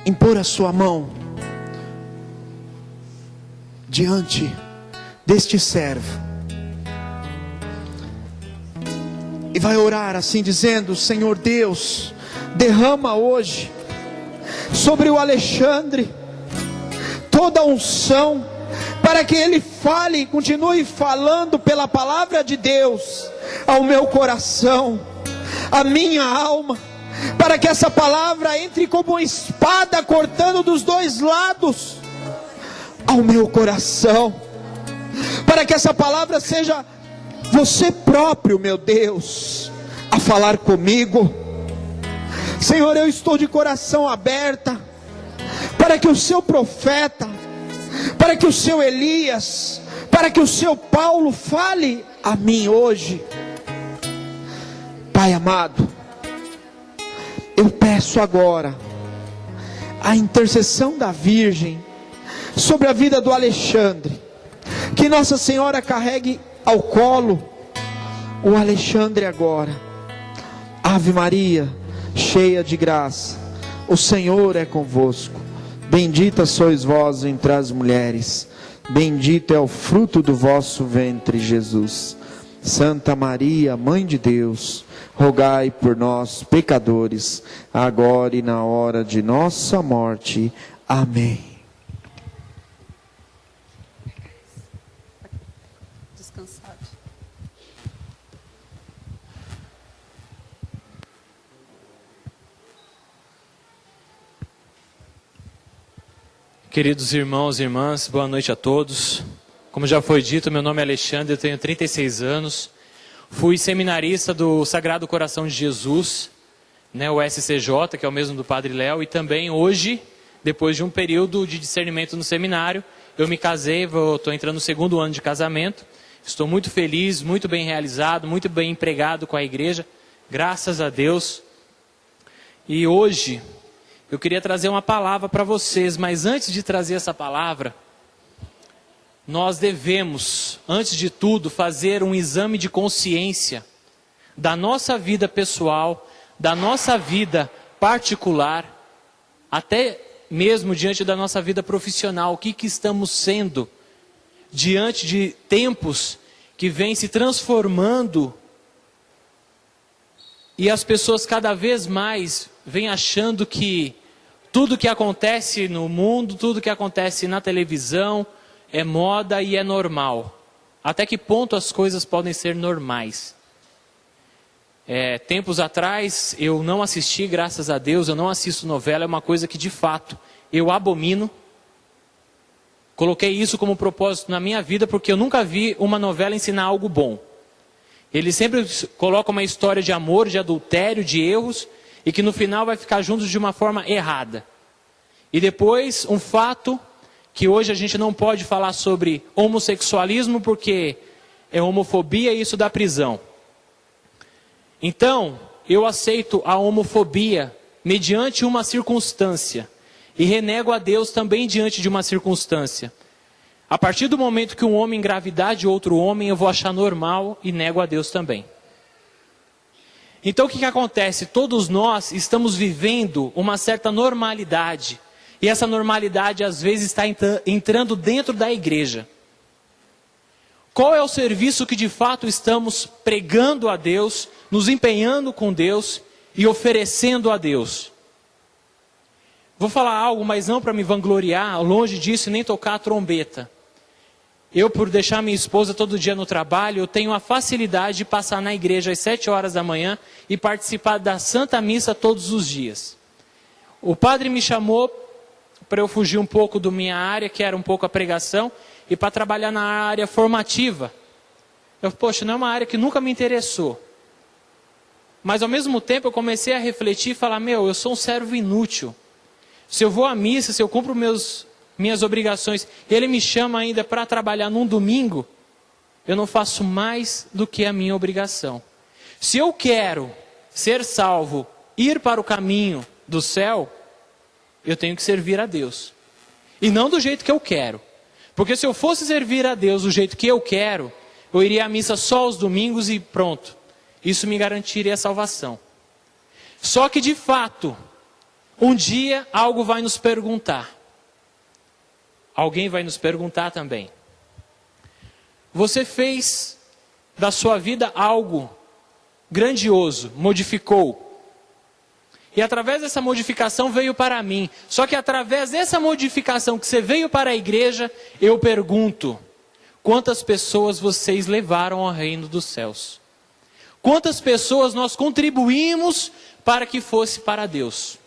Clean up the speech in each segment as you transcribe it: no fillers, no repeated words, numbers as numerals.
impor a sua mão diante deste servo e vai orar assim, dizendo: Senhor Deus, derrama hoje sobre o Alexandre toda a unção, para que ele fale e continue falando pela palavra de Deus ao meu coração, à minha alma, para que essa palavra entre como uma espada cortando dos dois lados ao meu coração, para que essa palavra seja você próprio, meu Deus, a falar comigo. Senhor, eu estou de coração aberta para que o seu profeta, para que o seu Elias, para que o seu Paulo fale a mim hoje. Pai amado, eu peço agora a intercessão da Virgem sobre a vida do Alexandre, que Nossa Senhora carregue ao colo o Alexandre agora. Ave Maria, cheia de graça, o Senhor é convosco. Bendita sois vós entre as mulheres, bendito é o fruto do vosso ventre, Jesus. Santa Maria, Mãe de Deus, rogai por nós, pecadores, agora e na hora de nossa morte. Amém. Descansado. Queridos irmãos e irmãs, boa noite a todos. Como já foi dito, meu nome é Alexandre, eu tenho 36 anos. Fui seminarista do Sagrado Coração de Jesus, o SCJ, que é o mesmo do Padre Léo. E também hoje, depois de um período de discernimento no seminário, eu me casei, estou entrando no 2º ano de casamento. Estou muito feliz, muito bem realizado, muito bem empregado com a igreja, graças a Deus. E hoje eu queria trazer uma palavra para vocês, mas antes de trazer essa palavra, nós devemos, antes de tudo, fazer um exame de consciência da nossa vida pessoal, da nossa vida particular, até mesmo diante da nossa vida profissional. O que estamos sendo diante de tempos que vêm se transformando e as pessoas cada vez mais vêm achando que tudo que acontece no mundo, tudo que acontece na televisão é moda e é normal. Até que ponto as coisas podem ser normais? Tempos atrás eu não assisti, graças a Deus, eu não assisto novela, é uma coisa que de fato eu abomino. Coloquei isso como propósito na minha vida porque eu nunca vi uma novela ensinar algo bom. Eles sempre colocam uma história de amor, de adultério, de erros, e que no final vai ficar juntos de uma forma errada. E depois, um fato que hoje a gente não pode falar sobre homossexualismo porque é homofobia e isso dá prisão. Então, eu aceito a homofobia mediante uma circunstância e renego a Deus também diante de uma circunstância. A partir do momento que um homem engravidar de outro homem, eu vou achar normal e nego a Deus também. Então o que acontece? Todos nós estamos vivendo uma certa normalidade. E essa normalidade às vezes está entrando dentro da igreja. Qual é o serviço que de fato estamos pregando a Deus, nos empenhando com Deus e oferecendo a Deus? Vou falar algo, mas não para me vangloriar, longe disso, nem tocar a trombeta. Eu, por deixar minha esposa todo dia no trabalho, eu tenho a facilidade de passar na igreja às 7 horas da manhã e participar da Santa Missa todos os dias. O padre me chamou para eu fugir um pouco da minha área, que era um pouco a pregação, e para trabalhar na área formativa. Poxa, não é uma área que nunca me interessou. Mas ao mesmo tempo eu comecei a refletir e falar, eu sou um servo inútil. Se eu vou à missa, se eu cumpro minhas obrigações, ele me chama ainda para trabalhar num domingo, eu não faço mais do que a minha obrigação. Se eu quero ser salvo, ir para o caminho do céu, eu tenho que servir a Deus. E não do jeito que eu quero. Porque se eu fosse servir a Deus do jeito que eu quero, eu iria à missa só aos domingos e pronto. Isso me garantiria a salvação. Só que de fato, Um dia algo vai nos perguntar. Alguém vai nos perguntar também. Você fez da sua vida algo grandioso, modificou. E através dessa modificação veio para mim. Só que através dessa modificação que você veio para a igreja, eu pergunto: quantas pessoas vocês levaram ao reino dos céus? Quantas pessoas nós contribuímos para que fosse para Deus?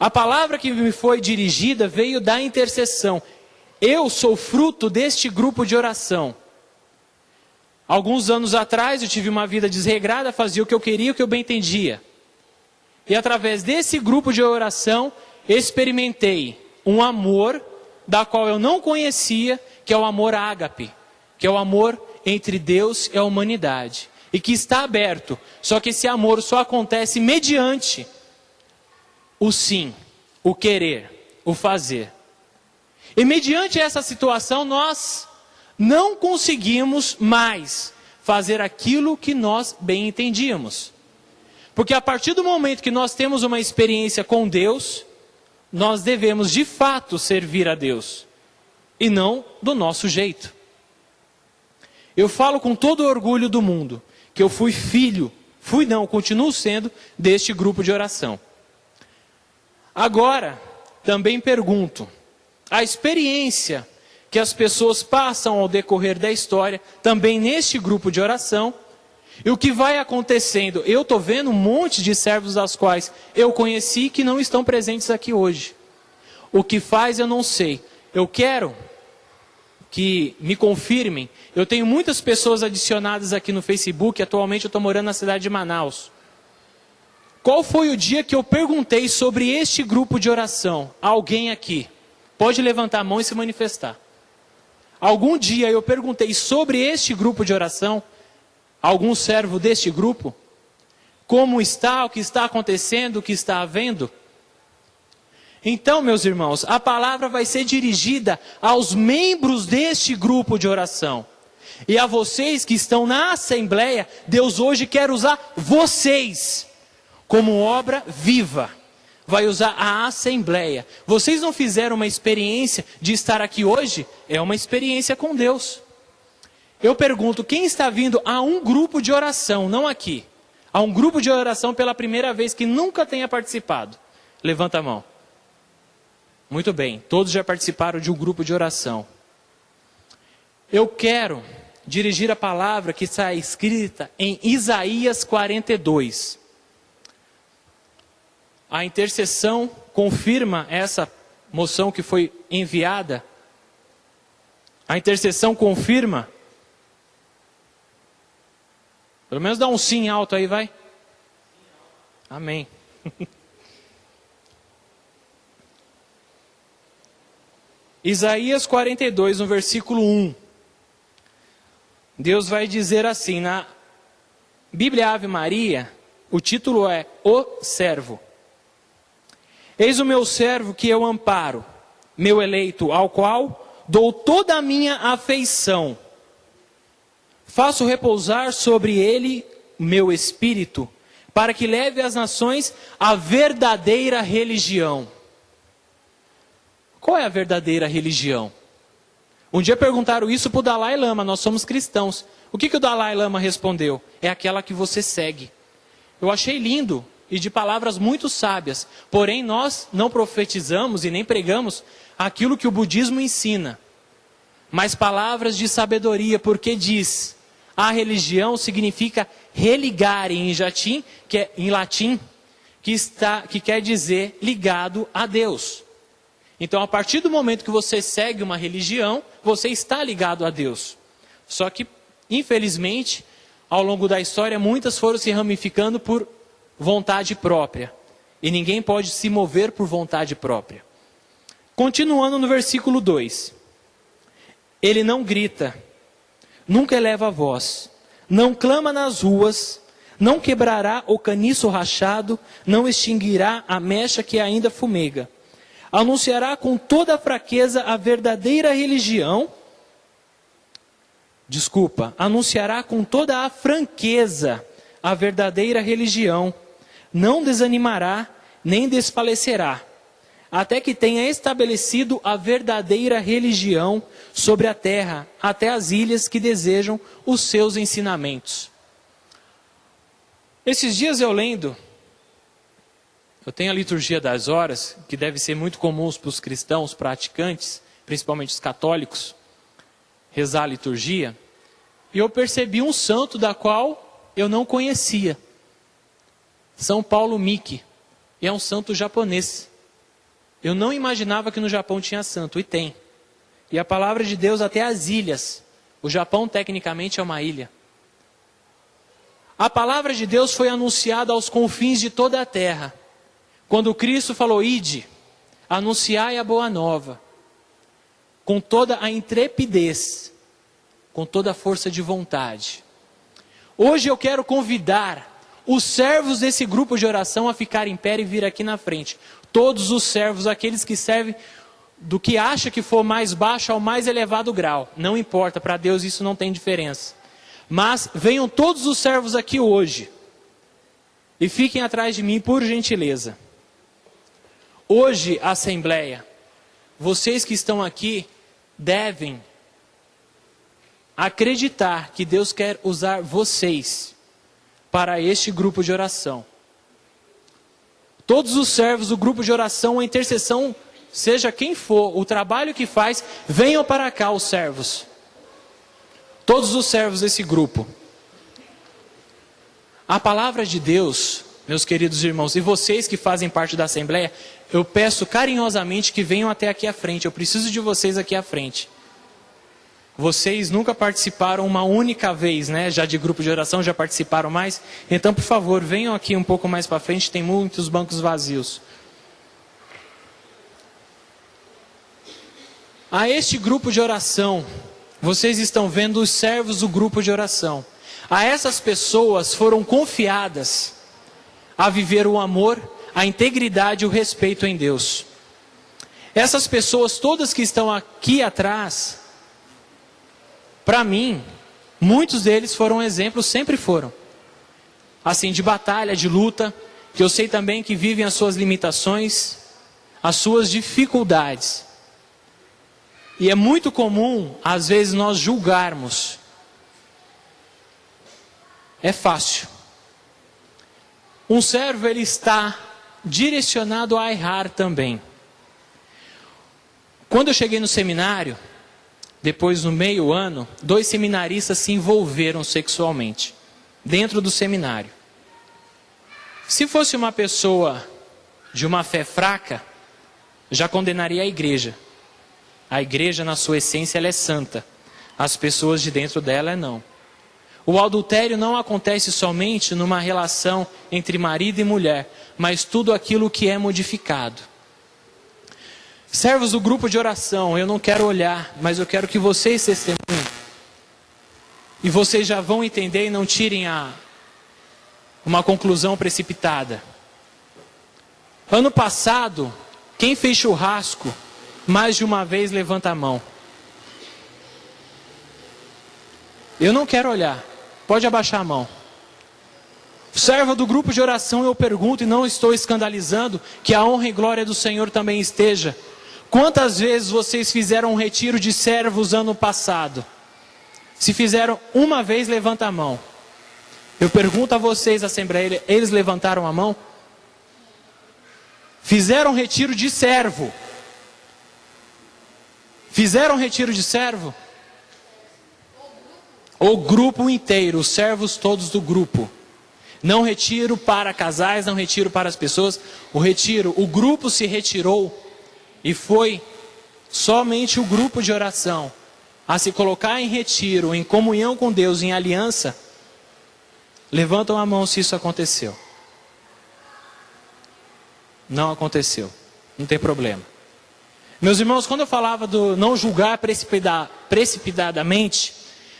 A palavra que me foi dirigida veio da intercessão. Eu sou fruto deste grupo de oração. Alguns anos atrás eu tive uma vida desregrada, fazia o que eu queria, o que eu bem entendia. E através desse grupo de oração, experimentei um amor da qual eu não conhecia, que é o amor ágape, que é o amor entre Deus e a humanidade. E que está aberto, só que esse amor só acontece mediante o sim, o querer, o fazer. E mediante essa situação, nós não conseguimos mais fazer aquilo que nós bem entendíamos. Porque a partir do momento que nós temos uma experiência com Deus, nós devemos de fato servir a Deus, e não do nosso jeito. Eu falo com todo o orgulho do mundo, que eu fui filho, continuo sendo, deste grupo de oração. Agora, também pergunto, a experiência que as pessoas passam ao decorrer da história, também neste grupo de oração, e o que vai acontecendo? Eu estou vendo um monte de servos das quais eu conheci que não estão presentes aqui hoje. O que faz eu não sei. Eu quero que me confirmem. Eu tenho muitas pessoas adicionadas aqui no Facebook. Atualmente eu estou morando na cidade de Manaus. Qual foi o dia que eu perguntei sobre este grupo de oração? Alguém aqui pode levantar a mão e se manifestar. Algum dia eu perguntei sobre este grupo de oração? Algum servo deste grupo? Como está, o que está acontecendo, o que está havendo? Então, meus irmãos, a palavra vai ser dirigida aos membros deste grupo de oração. E a vocês que estão na assembleia, Deus hoje quer usar vocês como obra viva. Vai usar a assembleia. Vocês não fizeram uma experiência de estar aqui hoje? É uma experiência com Deus. Eu pergunto, quem está vindo a um grupo de oração, não aqui, a um grupo de oração pela primeira vez que nunca tenha participado? Levanta a mão. Muito bem, todos já participaram de um grupo de oração. Eu quero dirigir a palavra que está escrita em Isaías 42. A intercessão confirma essa moção que foi enviada. A intercessão confirma. Pelo menos dá um sim alto aí, vai. Amém. Isaías 42, no versículo 1. Deus vai dizer assim, na Bíblia Ave Maria, o título é O Servo. Eis o meu servo que eu amparo, meu eleito, ao qual dou toda a minha afeição. Faço repousar sobre ele meu espírito, para que leve às nações a verdadeira religião. Qual é a verdadeira religião? Um dia perguntaram isso para o Dalai Lama, nós somos cristãos. O que o Dalai Lama respondeu? É aquela que você segue. Eu achei lindo e de palavras muito sábias, porém nós não profetizamos e nem pregamos aquilo que o budismo ensina, mas palavras de sabedoria, porque diz, a religião significa religare em latim, que quer dizer ligado a Deus. Então, a partir do momento que você segue uma religião, você está ligado a Deus. Só que, infelizmente, ao longo da história, muitas foram se ramificando por vontade própria. E ninguém pode se mover por vontade própria. Continuando no versículo 2. Ele não grita, nunca eleva a voz, não clama nas ruas, não quebrará o caniço rachado, não extinguirá a mecha que ainda fumega. Anunciará com toda a fraqueza a verdadeira religião. Anunciará com toda a franqueza a verdadeira religião. Não desanimará, nem desfalecerá, até que tenha estabelecido a verdadeira religião sobre a terra, até as ilhas que desejam os seus ensinamentos. Esses dias eu tenho a liturgia das horas, que deve ser muito comum para os cristãos praticantes, principalmente os católicos, rezar a liturgia, e eu percebi um santo da qual eu não conhecia. São Paulo Miki, e é um santo japonês. Eu não imaginava que no Japão tinha santo, e tem. E a palavra de Deus até as ilhas. O Japão tecnicamente é uma ilha. A palavra de Deus foi anunciada aos confins de toda a terra. Quando Cristo falou, ide, anunciai a boa nova. Com toda a intrepidez, com toda a força de vontade. Hoje eu quero convidar os servos desse grupo de oração a ficar em pé e vir aqui na frente. Todos os servos, aqueles que servem do que acha que for mais baixo ao mais elevado grau. Não importa, para Deus isso não tem diferença. Mas venham todos os servos aqui hoje. E fiquem atrás de mim por gentileza. Hoje, Assembleia, vocês que estão aqui devem acreditar que Deus quer usar vocês para este grupo de oração. Todos os servos do grupo de oração, a intercessão, seja quem for, o trabalho que faz, venham para cá os servos. Todos os servos desse grupo. A palavra de Deus, meus queridos irmãos, e vocês que fazem parte da Assembleia, eu peço carinhosamente que venham até aqui à frente. Eu preciso de vocês aqui à frente. Vocês nunca participaram uma única vez, né? Já de grupo de oração, já participaram mais? Então, por favor, venham aqui um pouco mais para frente, tem muitos bancos vazios. A este grupo de oração, vocês estão vendo os servos do grupo de oração. A essas pessoas foram confiadas a viver o amor, a integridade e o respeito em Deus. Essas pessoas todas que estão aqui atrás, para mim, muitos deles foram exemplos, sempre foram. Assim, de batalha, de luta, que eu sei também que vivem as suas limitações, as suas dificuldades. E é muito comum, às vezes, nós julgarmos. É fácil. Um servo, ele está direcionado a errar também. Quando eu cheguei no seminário, depois no meio ano, 2 seminaristas se envolveram sexualmente, dentro do seminário. Se fosse uma pessoa de uma fé fraca, já condenaria a igreja. A igreja, na sua essência, ela é santa. As pessoas de dentro dela, não. O adultério não acontece somente numa relação entre marido e mulher, mas tudo aquilo que é modificado. Servos do grupo de oração, eu não quero olhar, mas eu quero que vocês testemunhem. E vocês já vão entender e não tirem uma conclusão precipitada. Ano passado, quem fez churrasco mais de uma vez, levanta a mão. Eu não quero olhar. Pode abaixar a mão. Servo do grupo de oração, eu pergunto, e não estou escandalizando, que a honra e glória do Senhor também esteja. Quantas vezes vocês fizeram um retiro de servos ano passado? Se fizeram uma vez, levanta a mão. Eu pergunto a vocês, Assembleia, eles levantaram a mão? Fizeram um retiro de servo. Fizeram um retiro de servo? O grupo inteiro, os servos todos do grupo. Não retiro para casais, não retiro para as pessoas. O grupo se retirou e foi somente o grupo de oração a se colocar em retiro, em comunhão com Deus, em aliança. Levantam a mão se isso aconteceu. Não aconteceu. Não tem problema. Meus irmãos, quando eu falava do não julgar precipitadamente,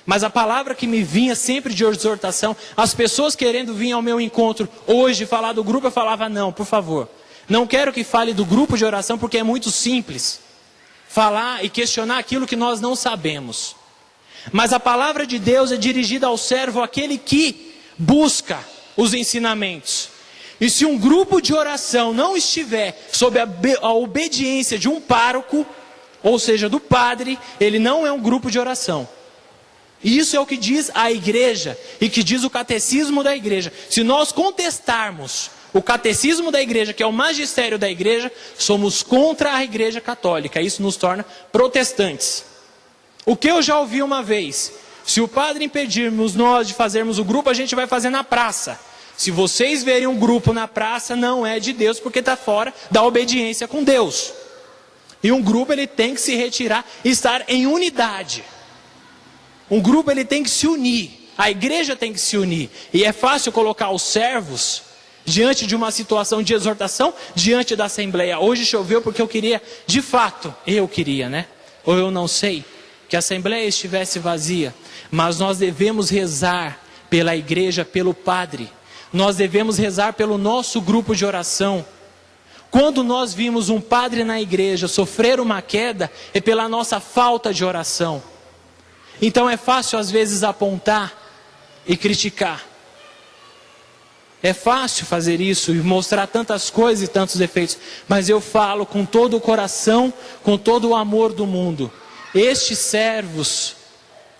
mas a palavra que me vinha sempre de exortação, as pessoas querendo vir ao meu encontro hoje falar do grupo, eu falava, não, por favor. Não quero que fale do grupo de oração, porque é muito simples falar e questionar aquilo que nós não sabemos. Mas a palavra de Deus é dirigida ao servo, aquele que busca os ensinamentos, E se um grupo de oração não estiver sob a obediência de um pároco, ou seja, do padre, ele não é um grupo de oração. E isso é o que diz a igreja e que diz o catecismo da igreja. Se nós contestarmos o catecismo da igreja, que é o magistério da igreja, somos contra a igreja católica. Isso nos torna protestantes. O que eu já ouvi uma vez: se o padre impedirmos nós de fazermos o grupo, a gente vai fazer na praça. Se vocês verem um grupo na praça, não é de Deus, porque está fora da obediência com Deus. E um grupo, ele tem que se retirar e estar em unidade. Um grupo, ele tem que se unir. A igreja tem que se unir. E é fácil colocar os servos diante de uma situação de exortação, diante da assembleia. Hoje choveu porque eu queria, de fato, ou eu não sei, que a assembleia estivesse vazia. Mas nós devemos rezar pela igreja, pelo padre. Nós devemos rezar pelo nosso grupo de oração. Quando nós vimos um padre na igreja sofrer uma queda, é pela nossa falta de oração. Então é fácil às vezes apontar e criticar. É fácil fazer isso e mostrar tantas coisas e tantos defeitos. Mas eu falo com todo o coração, com todo o amor do mundo. Estes servos,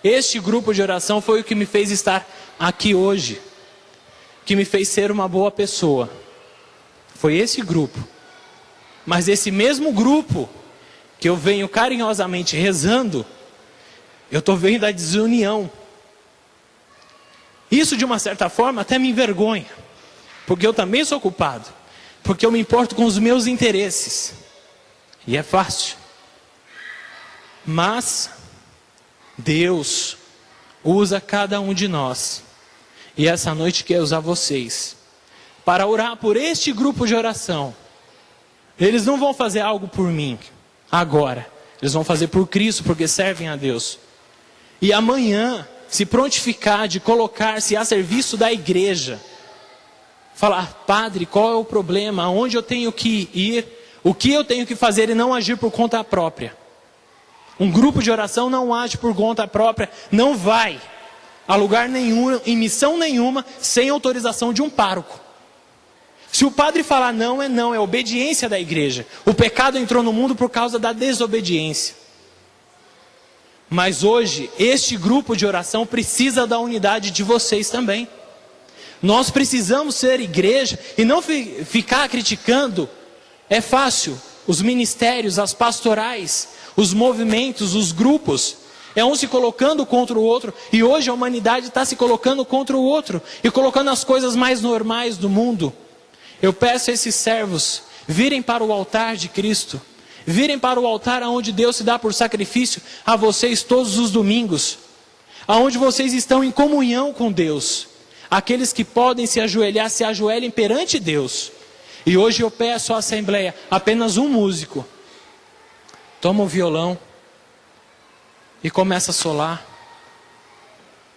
este grupo de oração foi o que me fez estar aqui hoje. Que me fez ser uma boa pessoa. Foi esse grupo. Mas esse mesmo grupo que eu venho carinhosamente rezando, eu estou vendo a desunião. Isso de uma certa forma até me envergonha. Porque eu também sou culpado. Porque eu me importo com os meus interesses. E é fácil. Mas Deus usa cada um de nós. E essa noite quer usar vocês para orar por este grupo de oração. Eles não vão fazer algo por mim agora. Eles vão fazer por Cristo, porque servem a Deus. E amanhã, se prontificar de colocar-se a serviço da igreja. Falar: padre, qual é o problema? Aonde eu tenho que ir? O que eu tenho que fazer e não agir por conta própria? Um grupo de oração não age por conta própria. Não vai a lugar nenhum, em missão nenhuma, sem autorização de um pároco. Se o padre falar não, é obediência da igreja. O pecado entrou no mundo por causa da desobediência. Mas hoje, este grupo de oração precisa da unidade de vocês também. Nós precisamos ser igreja e não ficar criticando. É fácil, os ministérios, as pastorais, os movimentos, os grupos. É um se colocando contra o outro. E hoje a humanidade está se colocando contra o outro. E colocando as coisas mais normais do mundo. Eu peço a esses servos, virem para o altar de Cristo. Virem para o altar onde Deus se dá por sacrifício a vocês todos os domingos. Aonde vocês estão em comunhão com Deus. Aqueles que podem se ajoelhar, se ajoelhem perante Deus. E hoje eu peço à assembleia, apenas um músico. Toma o violão. E começa a solar.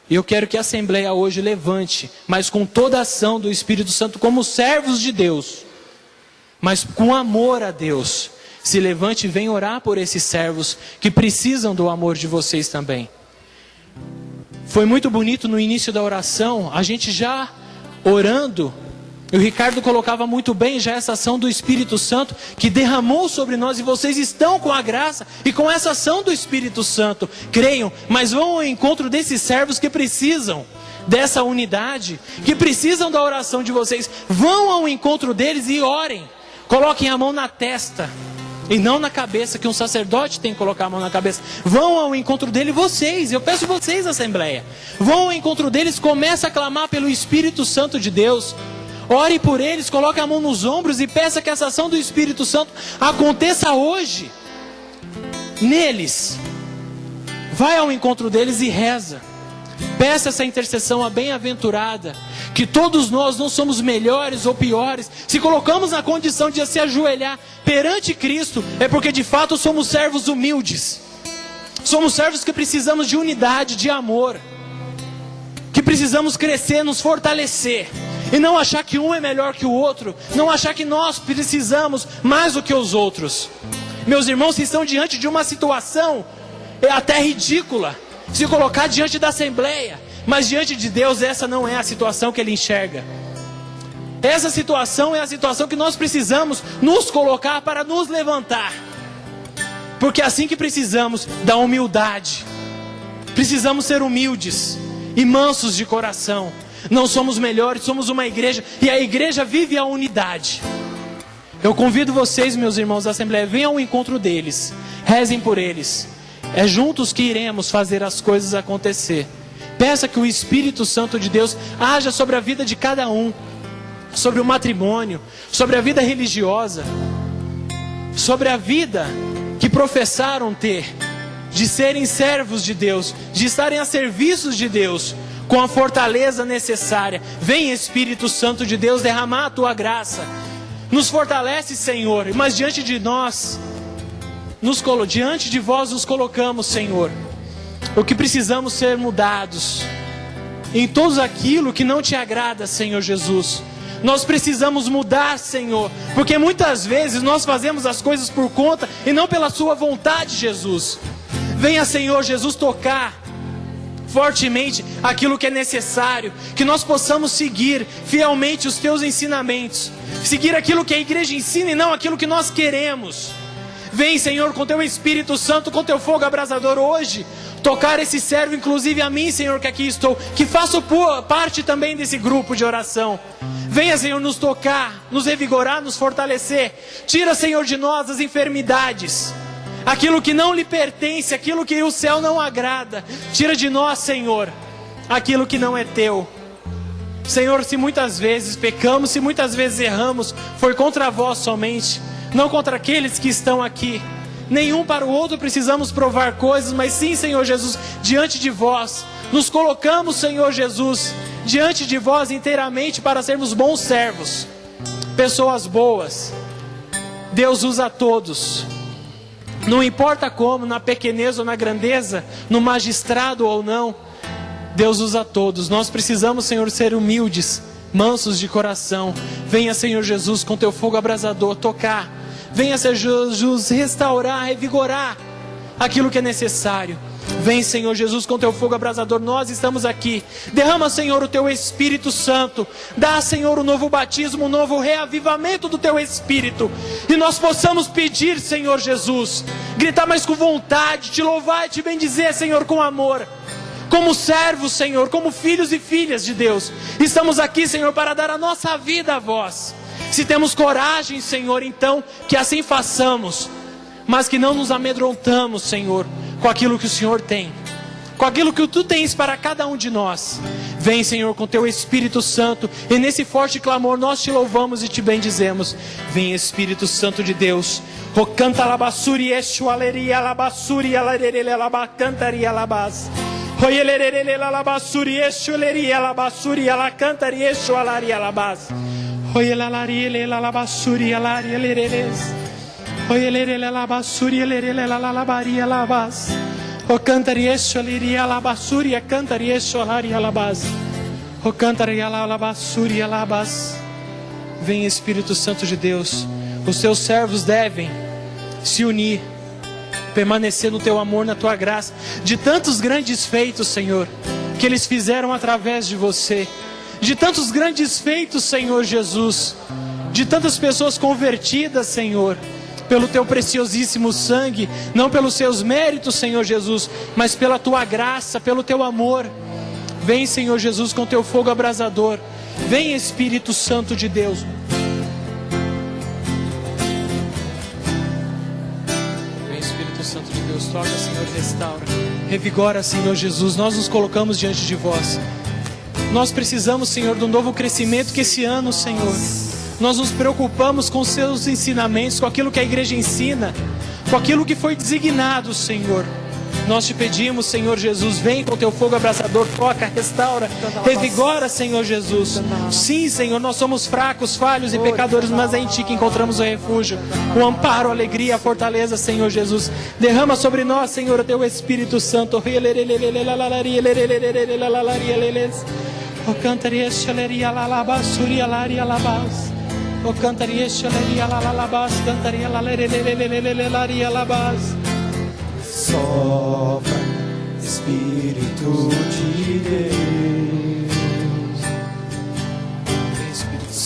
E eu quero que a assembleia hoje levante, mas com toda a ação do Espírito Santo, como servos de Deus, mas com amor a Deus, se levante e venha orar por esses servos que precisam do amor de vocês também. Foi muito bonito no início da oração, a gente já orando. E o Ricardo colocava muito bem já essa ação do Espírito Santo que derramou sobre nós, e vocês estão com a graça e com essa ação do Espírito Santo. Creiam, mas vão ao encontro desses servos que precisam dessa unidade, que precisam da oração de vocês. Vão ao encontro deles e orem. Coloquem a mão na testa e não na cabeça, que um sacerdote tem que colocar a mão na cabeça. Vão ao encontro dele vocês, eu peço vocês, assembleia. Vão ao encontro deles, começa a clamar pelo Espírito Santo de Deus. Ore por eles, coloque a mão nos ombros e peça que essa ação do Espírito Santo aconteça hoje. Neles. Vai ao encontro deles e reza. Peça essa intercessão à bem-aventurada. Que todos nós não somos melhores ou piores. Se colocamos na condição de se ajoelhar perante Cristo, é porque de fato somos servos humildes. Somos servos que precisamos de unidade, de amor. Que precisamos crescer, nos fortalecer. E não achar que um é melhor que o outro. Não achar que nós precisamos mais do que os outros. Meus irmãos, vocês estão diante de uma situação até ridícula. Se colocar diante da assembleia. Mas diante de Deus essa não é a situação que Ele enxerga. Essa situação é a situação que nós precisamos nos colocar para nos levantar. Porque é assim que precisamos da humildade. Precisamos ser humildes e mansos de coração. Não somos melhores, somos uma igreja, e a igreja vive a unidade. Eu convido vocês, meus irmãos da Assembleia, venham ao encontro deles, rezem por eles. É juntos que iremos fazer as coisas acontecer. Peça que o Espírito Santo de Deus haja sobre a vida de cada um, sobre o matrimônio, sobre a vida religiosa, sobre a vida que professaram ter, de serem servos de Deus, de estarem a serviço de Deus, com a fortaleza necessária. Vem, Espírito Santo de Deus, derramar a tua graça. Nos fortalece, Senhor, mas diante de nós, diante de vós nos colocamos, Senhor, o que precisamos ser mudados em tudo aquilo que não te agrada, Senhor Jesus. Nós precisamos mudar, Senhor, porque muitas vezes nós fazemos as coisas por conta e não pela sua vontade, Jesus. Venha, Senhor Jesus, tocar fortemente aquilo que é necessário, que nós possamos seguir fielmente os teus ensinamentos, seguir aquilo que a igreja ensina e não aquilo que nós queremos. Vem, Senhor, com teu Espírito Santo, com teu fogo abrasador hoje, tocar esse servo, inclusive a mim, Senhor, que aqui estou, que faço parte também desse grupo de oração. Venha, Senhor, nos tocar, nos revigorar, nos fortalecer. Tira, Senhor, de nós as enfermidades, aquilo que não lhe pertence, aquilo que o céu não agrada. Tira de nós, Senhor, aquilo que não é teu. Senhor, se muitas vezes pecamos, se muitas vezes erramos, foi contra vós somente, não contra aqueles que estão aqui. Nenhum para o outro precisamos provar coisas, mas sim, Senhor Jesus, diante de vós, nos colocamos, Senhor Jesus, diante de vós inteiramente para sermos bons servos, pessoas boas. Deus usa a todos, não importa como, na pequenez ou na grandeza, no magistrado ou não, Deus usa a todos. Nós precisamos, Senhor, ser humildes, mansos de coração. Venha, Senhor Jesus, com teu fogo abrasador, tocar. Venha, Senhor Jesus, restaurar, revigorar aquilo que é necessário. Vem, Senhor Jesus, com teu fogo abrasador, nós estamos aqui. Derrama, Senhor, o teu Espírito Santo. Dá, Senhor, um novo batismo, um novo reavivamento do teu Espírito. E nós possamos pedir, Senhor Jesus, gritar mais com vontade, te louvar e te bendizer, Senhor, com amor. Como servos, Senhor, como filhos e filhas de Deus. Estamos aqui, Senhor, para dar a nossa vida a vós. Se temos coragem, Senhor, então que assim façamos, mas que não nos amedrontamos, Senhor, com aquilo que o Senhor tem, com aquilo que tu tens para cada um de nós. Vem, Senhor, com teu Espírito Santo, e nesse forte clamor nós te louvamos e te bendizemos. Vem, Espírito Santo de Deus. O canta labassuri eshu aleria labassuri alarere labacantaria labas. Oi elerere labassuri eshu aleria labassuri alacantaria eshu alaria labas. Oi lalaria labassuri alaria lereres. Oi elerele labassuri elerele lalabaria labas. O cantariesho aliria labassuri a cantariesho alaria labas. O cantaria labassuri alabas. Vem, Espírito Santo de Deus. Os teus servos devem se unir, permanecer no teu amor, na tua graça, de tantos grandes feitos, Senhor, que eles fizeram através de você, de tantos grandes feitos, Senhor Jesus, de tantas pessoas convertidas, Senhor, pelo teu preciosíssimo sangue, não pelos seus méritos, Senhor Jesus, mas pela tua graça, pelo teu amor. Vem, Senhor Jesus, com teu fogo abrasador. Vem, Espírito Santo de Deus. Vem, Espírito Santo de Deus, toca, Senhor, restaura, revigora, Senhor Jesus. Nós nos colocamos diante de vós. Nós precisamos, Senhor, de um novo crescimento que esse ano, Senhor, nós nos preocupamos com os seus ensinamentos, com aquilo que a igreja ensina, com aquilo que foi designado, Senhor. Nós te pedimos, Senhor Jesus, vem com teu fogo abrasador, toca, restaura, revigora, Senhor Jesus. Sim, Senhor, nós somos fracos, falhos e pecadores, mas é em Ti que encontramos o refúgio, o amparo, a alegria, a fortaleza, Senhor Jesus. Derrama sobre nós, Senhor, o teu Espírito Santo. O cantaria chaleria lalabassuri alaria labas. O cantaria chaleria lalabas, cantaria lalelelelelelaria labas. Sopra, Espírito de Deus.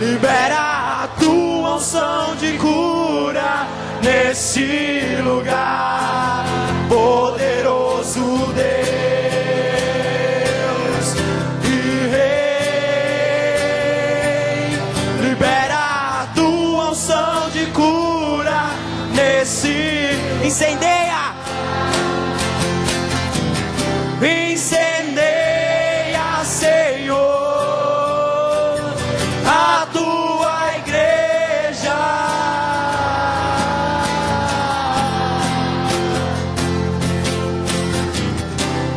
Libera a tua unção de cura. nesse lugar. Poderoso Deus e Rei, libera a tua unção de cura nesse. Incendeia, incendeia, Senhor, a tua igreja.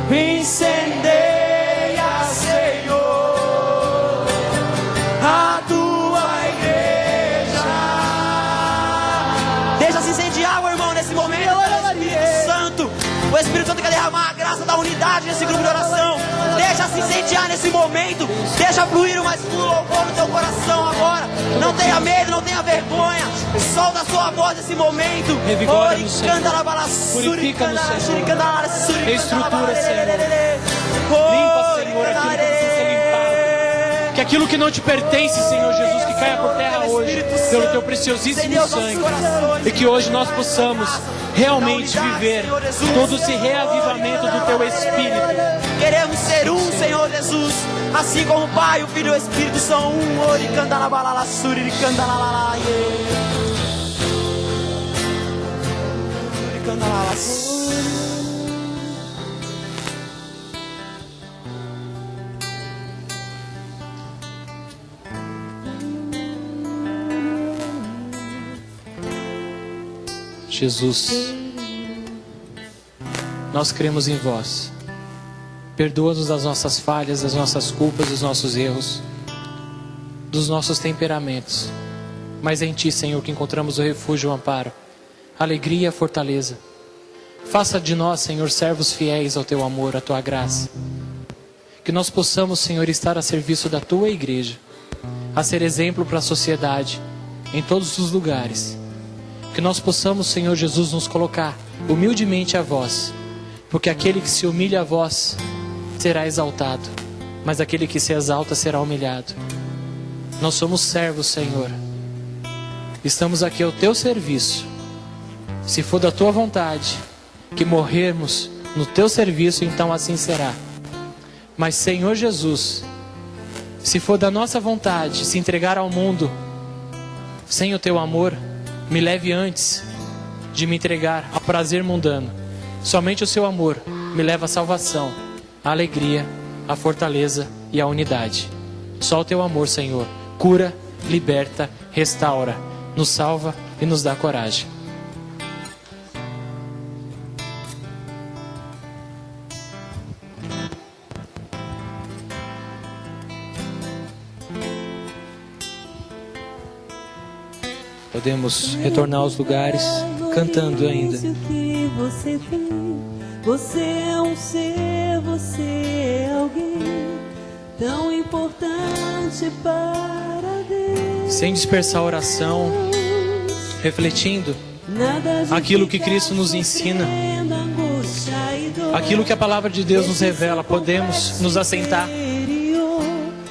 Incendeia, Senhor, a tua igreja. Deixa-se incendiar, meu irmão, nesse momento. O Espírito Santo quer derramar a graça da unidade nesse grupo de oração. Deixa-se incendiar nesse momento. Deixa fluir o mais puro louvor no teu coração agora. Não tenha medo, não tenha vergonha. Solta a sua voz nesse momento. Revigora-nos, Senhor. Purifica-nos, Senhor. Reestrutura, Senhor. Limpa, Senhor, aquilo que precisa ser limpado. Que aquilo que não te pertence, Senhor Jesus, que caia por terra hoje, pelo teu preciosíssimo sangue. E que hoje nós possamos realmente viver todo esse reavivamento do teu Espírito. Queremos ser um, Senhor Jesus, assim como o Pai, o Filho e o Espírito são um. Jesus, nós cremos em vós. Perdoa-nos das nossas falhas, das nossas culpas, dos nossos erros, dos nossos temperamentos. Mas é em Ti, Senhor, que encontramos o refúgio, o amparo, a alegria e a fortaleza. Faça de nós, Senhor, servos fiéis ao Teu amor, à Tua graça. Que nós possamos, Senhor, estar a serviço da Tua igreja, a ser exemplo para a sociedade, em todos os lugares. Que nós possamos, Senhor Jesus, nos colocar humildemente a vós, porque aquele que se humilha a vós será exaltado, mas aquele que se exalta será humilhado. Nós somos servos, Senhor. Estamos aqui ao teu serviço. Se for da tua vontade que morrermos no teu serviço, então assim será. Mas, Senhor Jesus, se for da nossa vontade se entregar ao mundo sem o teu amor, me leve antes de me entregar ao prazer mundano. Somente o seu amor me leva à salvação, à alegria, à fortaleza e à unidade. Só o teu amor, Senhor, cura, liberta, restaura, nos salva e nos dá coragem. Podemos retornar aos lugares cantando ainda. Você é um ser, você é alguém tão importante para Deus. Sem dispersar a oração, refletindo aquilo que Cristo nos ensina, aquilo que a palavra de Deus nos revela, podemos nos assentar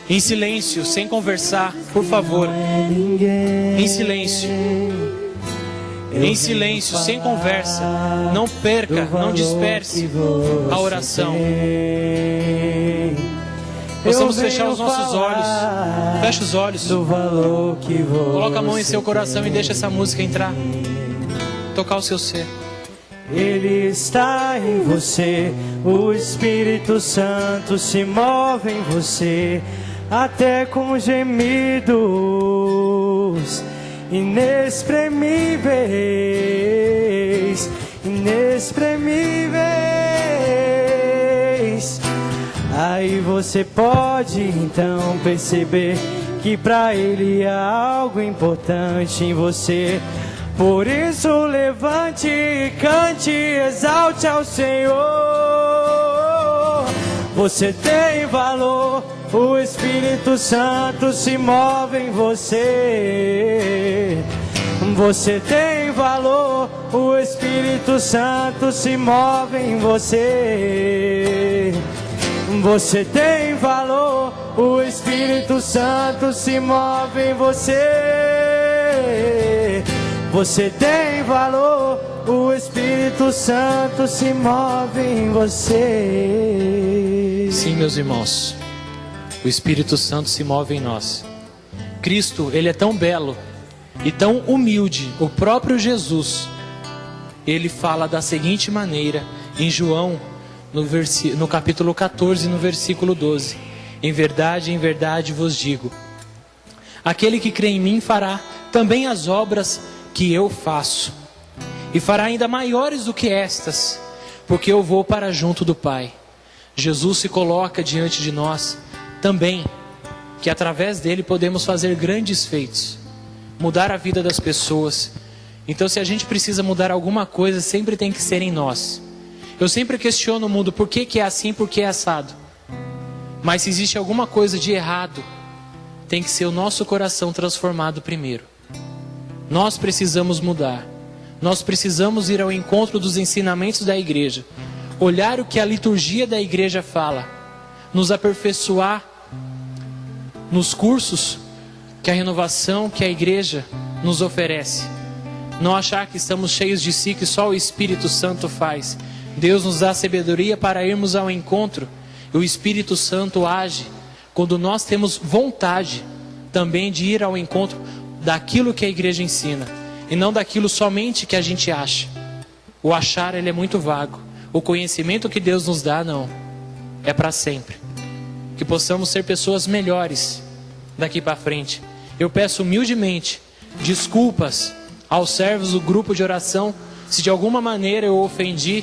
em silêncio, sem conversar, por favor. Em silêncio. Em silêncio, sem conversa. Não perca, não disperse a oração. Possamos fechar os nossos olhos. Fecha os olhos. Coloca a mão em seu coração e deixa essa música entrar. Tocar o seu ser. Ele está em você, o Espírito Santo se move em você, até com gemidos inexprimíveis, inexprimíveis. Aí você pode então perceber que para Ele há algo importante em você. Por isso levante e cante, exalte ao Senhor. Você tem valor, o Espírito Santo se move em você. Você tem valor, o Espírito Santo se move em você. Você tem valor, o Espírito Santo se move em você. você tem valor. O Espírito Santo se move em você. Sim, meus irmãos, o Espírito Santo se move em nós. Cristo, ele é tão belo e tão humilde, o próprio Jesus, ele fala da seguinte maneira em João, no capítulo 14, no versículo 12: em verdade vos digo, aquele que crê em mim fará também as obras que eu faço, e fará ainda maiores do que estas, porque eu vou para junto do Pai. Jesus se coloca diante de nós também, que através dele podemos fazer grandes feitos, mudar a vida das pessoas. Então, se a gente precisa mudar alguma coisa, sempre tem que ser em nós. Eu sempre questiono o mundo, por que é assim, por que é assado? Mas se existe alguma coisa de errado, tem que ser o nosso coração transformado primeiro. Nós precisamos mudar. Nós precisamos ir ao encontro dos ensinamentos da igreja, olhar o que a liturgia da igreja fala, nos aperfeiçoar nos cursos que a renovação, que a igreja nos oferece. Não achar que estamos cheios de si, que só o Espírito Santo faz. Deus nos dá sabedoria para irmos ao encontro. E o Espírito Santo age quando nós temos vontade também de ir ao encontro daquilo que a igreja ensina, e não daquilo somente que a gente acha. O achar, ele é muito vago. O conhecimento que Deus nos dá, não. É para sempre. Que possamos ser pessoas melhores daqui para frente. Eu peço humildemente desculpas aos servos do grupo de oração, se de alguma maneira eu ofendi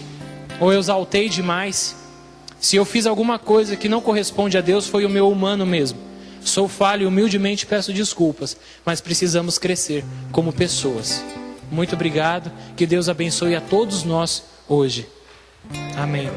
ou eu exaltei demais. Se eu fiz alguma coisa que não corresponde a Deus, foi o meu humano mesmo. Sou falho e humildemente peço desculpas, mas precisamos crescer como pessoas. Muito obrigado, que Deus abençoe a todos nós hoje. Amém.